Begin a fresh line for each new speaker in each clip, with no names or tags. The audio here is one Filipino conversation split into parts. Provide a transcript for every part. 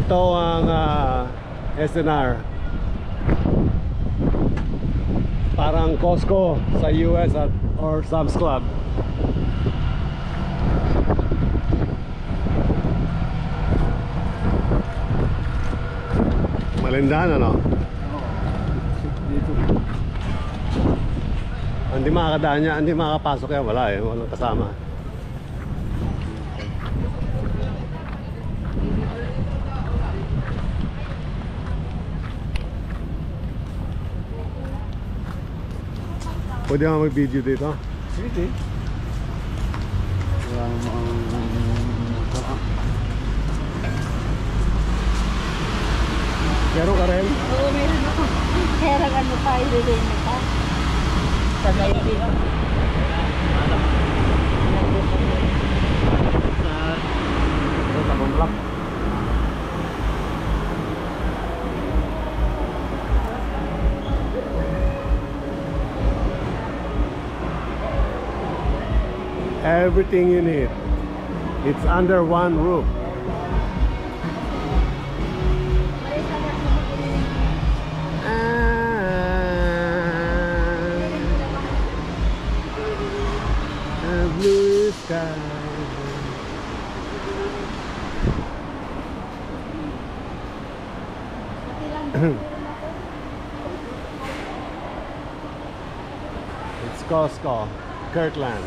Ito ang SNR. Parang Costco sa US or Sam's Club. Malindahan, ano?
Dito.
Hindi makakadaan niya, hindi makakapasok yan. Wala eh, walang kasama. Pwede nga mag-video dito?
Pwede. Wala namang
Pero ka rin?
Oo, meron ako. Kaya lang ano pa, ililin mo pa. Sa live yun.
sa tabong block.
Everything you need. It's under one roof. Blue sky. It's Costco, Kirtland.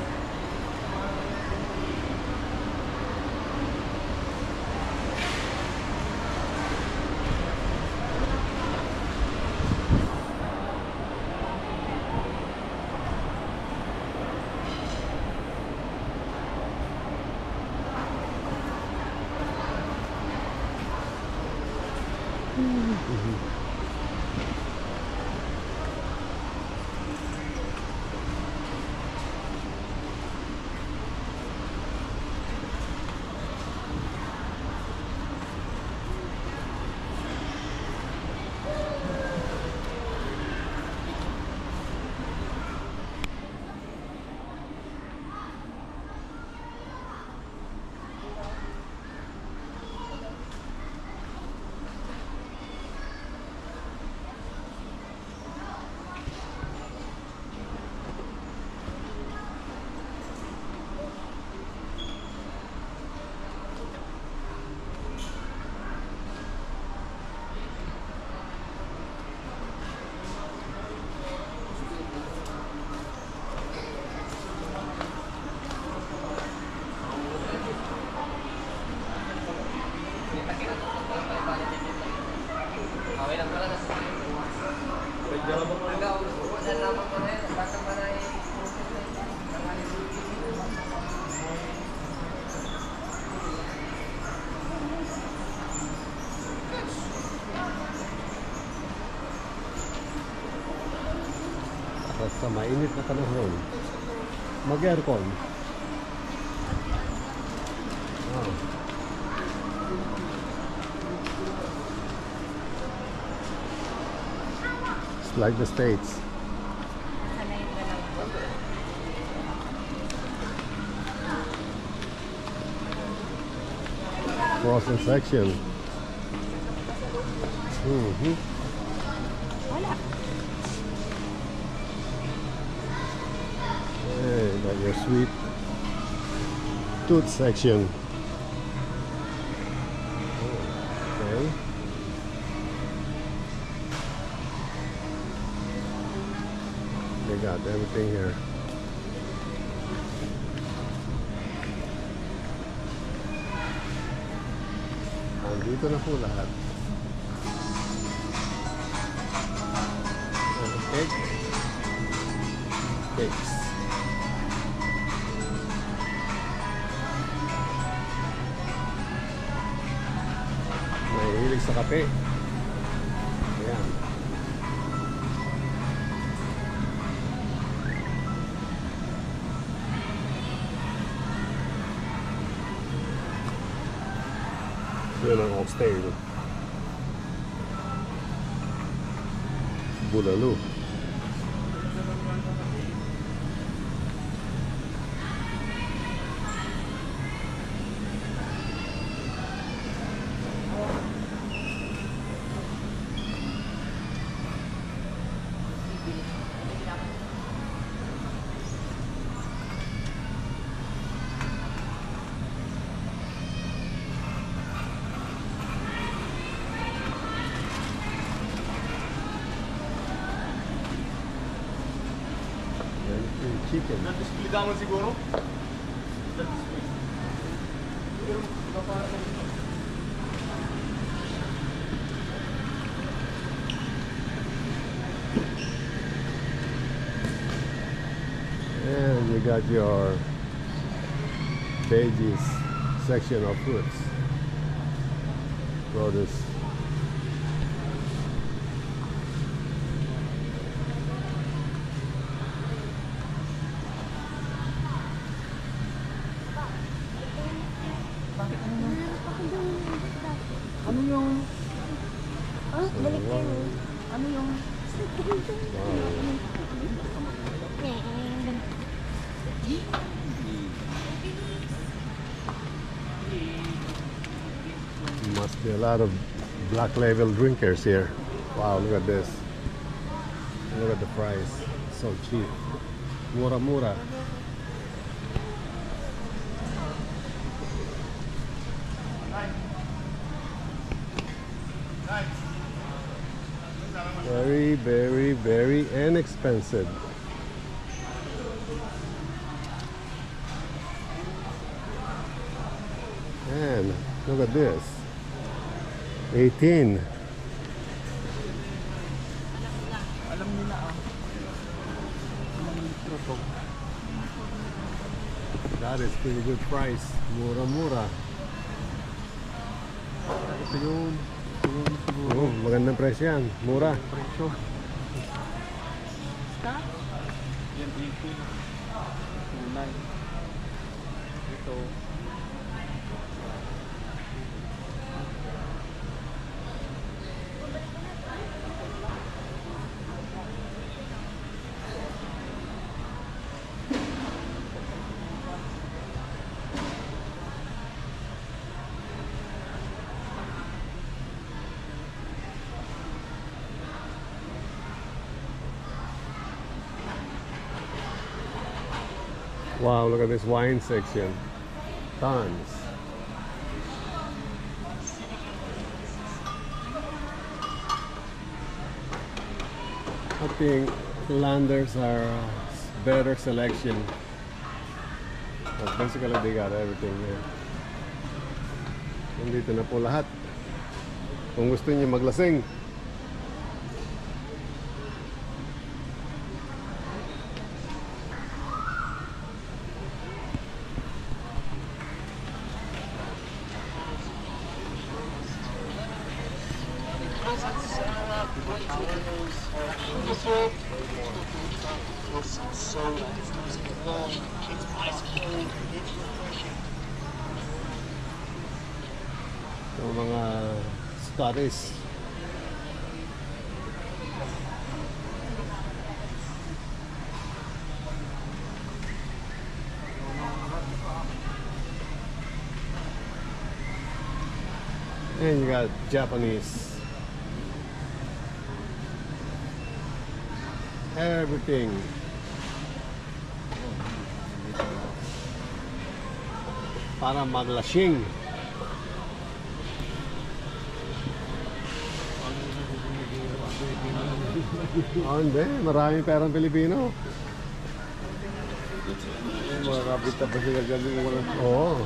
Sa mainit na panahon, mag-aircon. Wow. It's like the States. Frozen section. Hey, got your sweet tooth section. Okay. They got everything here. Andito na po lahat. Cake. Cakes. Mahilig sa kape. Ayan. Yun ang oxtail. Bulalo.
chicken.
And you got your veggies section of fruits, produce.
Ano yung...
Balik kayo.
Ano yung...
Must be a lot of black label drinkers here. Wow, look at this. Look at the price. So cheap. Mura mura. Very, very, very inexpensive. And look at this. 18.
Alam nila ah. Ilang litro to?
That is pretty good price. Mura mura.
Ito yung siguro
Oh, magandang presyo yan. Mura.
presyo. Stop? Yan 18. Tunay. Ito.
Wow, look at this wine section. Tons. I think Landers are better selection. But basically, they got everything here. Nandito na po lahat. Kung gusto niyo maglasing. Yung mga Scottish. And you got Japanese. Everything. Para maglasing. Oh, hindi. Maraming perang Pilipino.
Yung mga kapita pa sila galing mga...
Oo.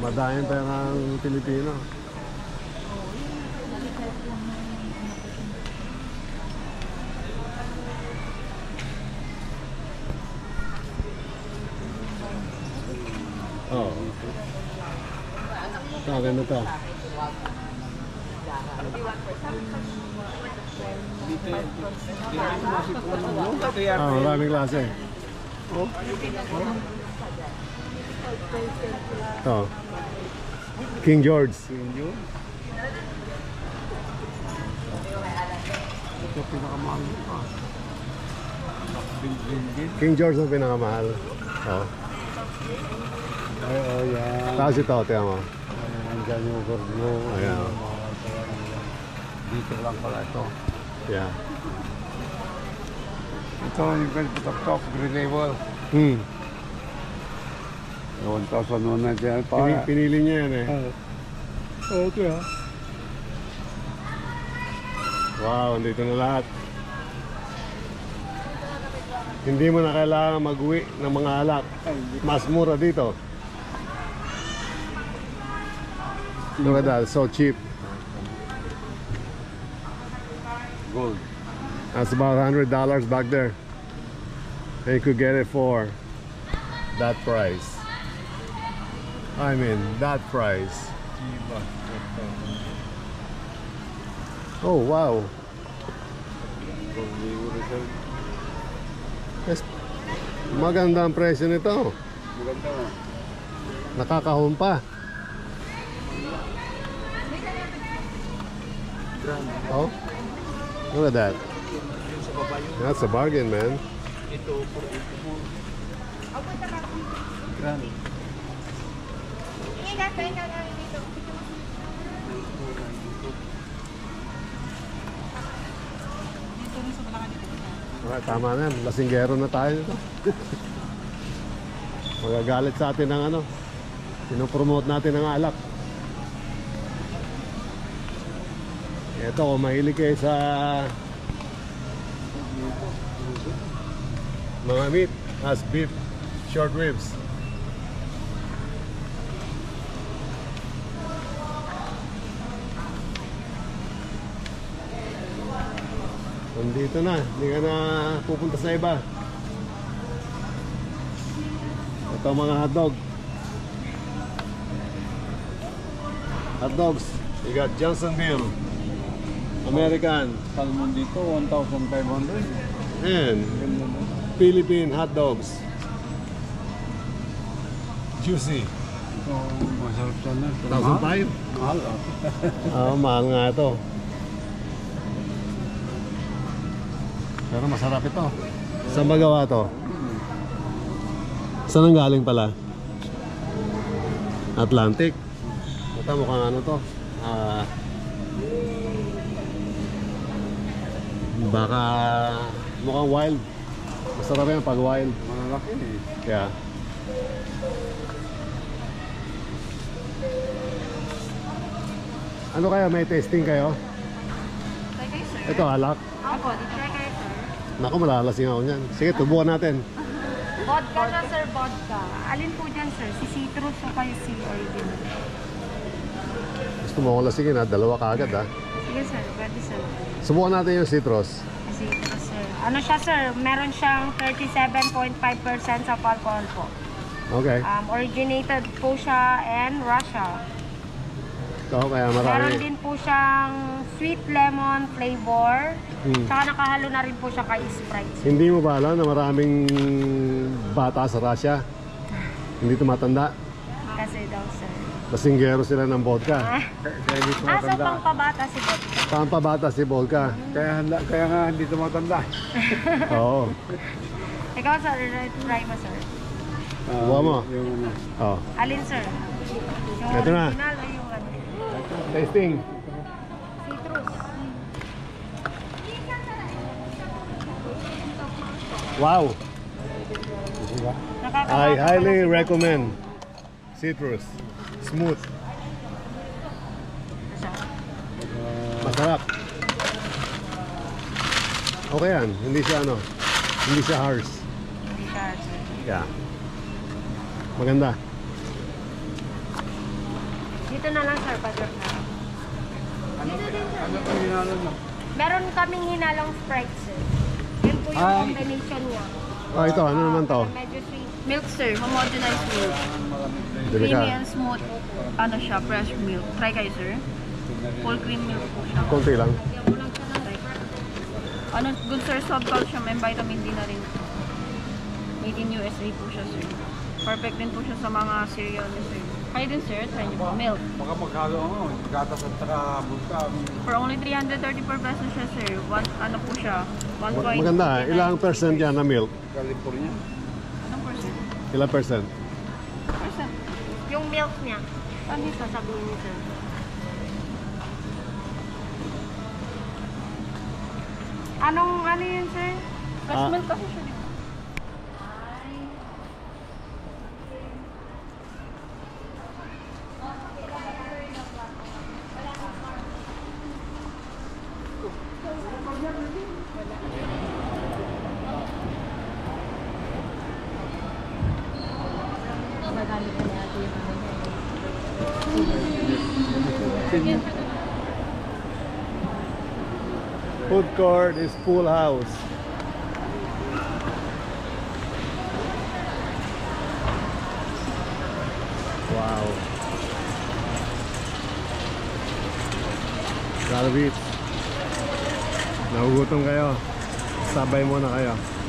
Madaming perang Pilipino. Oh. Ito, ganda to. Ah, maraming klase. Oh. King George.
Ito pinakamahal pa.
King George ang pinakamahal. Oh.
Ay, oh, yan.
Tapos ito, tiyan mo.
Andyan yung gorgo.
Ayan.
Dito lang pala ito.
Yeah.
Ito yung top green label.
Hmm.
1,000 na dyan pa.
Pinili niya yan eh.
Okay ha.
Wow, andito na lahat. Hindi mo na kailangan mag-uwi ng mga alak. Mas mura dito. Look at that, so cheap.
Gold.
That's about $100 back there. And you could get it for that price. I mean, that price. Oh, wow. Yes. Maganda ang presyo nito.
Maganda mo.
Nakakahon pa. Oh, look at that. That's a bargain, man.
Grand.
Okay, tama na yan. Lasinggero na tayo nito. Magagalit sa atin ng ano. Pinopromote natin ng alak. Ito, kung mahilig kayo sa mga meat, as beef, short ribs. Nandito na, hindi ka na pupunta sa iba. Ito mga hotdog. Hotdogs, you got Johnsonville, American,
Salmon dito, 1,500.
and Philippine hot dogs. Juicy.
Ito, masarap sana.
1,500?
Mahal.
Mahal nga ito. Pero masarap ito. Saan ba gawa ito? Saan ang galing pala? Atlantic. Ito mukhang ano to? Baka mukhang wild. Masarap yan pag wild.
Malalaki eh.
Kaya ano kaya, may testing kayo?
Try kayo, sir.
Ito alak.
Ako, try kayo, sir.
Naku, malalasing ako niyan. Sige, tubukan natin.
Vodka na, sir, vodka. Alin po dyan, sir? Si citrus o kayo si original?
Gusto mo akong lasingin ha? Dalawa kaagad ha?
Sige, sir. Pwede, sir.
Subukan natin yung citrus.
Citrus, sir. Ano siya, sir? Meron siyang 37.5% of alcohol po.
Okay.
Originated po siya in Russia.
Ito, kaya
Meron
marami.
din po siyang sweet lemon flavor.
Hmm.
Tsaka nakahalo na rin po siya kay Sprite.
Hindi mo ba alam na maraming bata sa Russia? Hindi tumatanda.
Kasi daw, sir.
Lasinggero sila ng vodka.
Kaya hindi
So
tumatanda.
pangpabata si Bob.
Pampabata si vodka.
Kaya nga hindi tumatanda.
Oo.
Ikaw, sir, try mo, sir.
Buha mo.
Yung ano.
Oh.
Alin, sir? Yung
Ito na.
original o yung ano?
Tasting.
Citrus.
Wow. I highly
Nakakatawa
recommend. Citrus. Smooth.
siya.
Masarap. Okay yan. Hindi siya ano. Hindi siya harsh.
Hindi siya, sir.
Yeah. Maganda.
Dito na lang, sir, pag-drop na.
Ano po hinalo mo?
Meron kaming hinalong Sprite, sir. Yan po yung
Ay.
combination niya.
Oh, ito. Ano naman to?
Medyo sweet.
Milk, sir. Homogenized milk.
Dili
Creamy
ka.
and smooth. Ano siya, fresh milk. Try kayo, sir. Full cream milk po siya.
Konti lang.
Lagyan mo lang siya ng
Ano, good, sir. Soft calcium and vitamin D na rin. Made in USA po siya, sir. Perfect din po siya sa mga cereal niya, sir. Kayo din, sir. Try niyo po. Milk.
Baka maghalo ano, gatas at saka bulka.
For only 334 pesos siya, sir. Ano po siya? 1.89.
Maganda. Ilang percent yan na milk?
California.
Anong percent?
Ilang percent?
Percent.
Yung milk niya. Ano yung sasabihin niyo, sir? Ano yun, sir?
Fresh
Ah.
milk kasi siya, di ba?
Food court is full house. Wow. Grabe. Nagugutom kayo. Sabay muna kayo.